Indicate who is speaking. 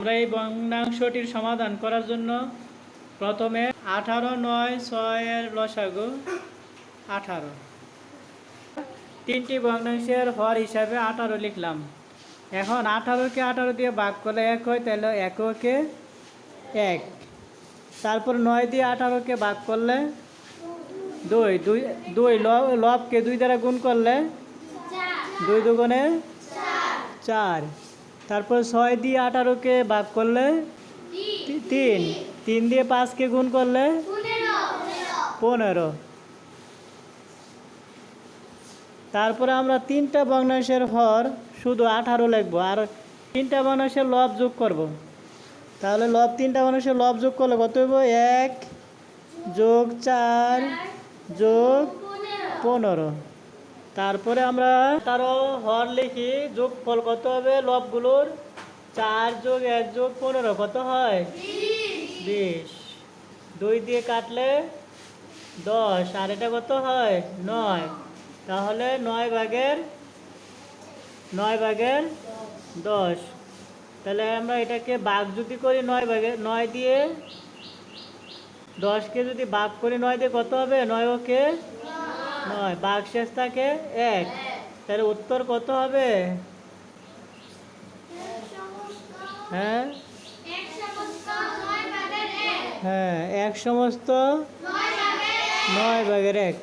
Speaker 1: আমরা এই ভগ্নাংশটির সমাধান করার জন্য প্রথমে 18, 9, 6 এর লসাগু 18। তিনটি ভগ্নাংশের হর হিসাবে 18 লিখলাম। এখন 18কে 18 দিয়ে ভাগ করলে 1 হয়, তাহলে 1কে 1। তারপর 9 দিয়ে 18কে ভাগ করলে 2, লবকে 2 দ্বারা গুণ করলে 2 দুগুণে 4। তারপর 6 দিয়ে 18কে ভাগ করলে 3, 3 দিয়ে 5কে গুণ করলে 15। তারপরে আমরা তিনটা ভগ্নাংশের হর শুধু 18 লিখবো, আর তিনটা ভগ্নাংশের লব যোগ করব। তাহলে তিনটা ভগ্নাংশের লব যোগ করলে কত হইব? 1 যোগ 4 যোগ 15। তারপরে আমরা তারও হর লিখি, যোগফল কত হবে লবগুলোর? 4 যোগ 1 যোগ 15 কত হয়? 20। 2 দিয়ে কাটলে 10, আর এটা কত হয়? 9। তাহলে 9 ভাগের 10। তাহলে আমরা এটাকে ভাগ যদি করি 9 দিয়ে 10কে যদি ভাগ করি 9 দিয়ে কত হবে? 9 ওকে 9, ভাগ শেষ থাকে 1। তাহলে উত্তর কত হবে? হ্যাঁ হ্যাঁ, 1 সমস্ত 9 ভাগের 1।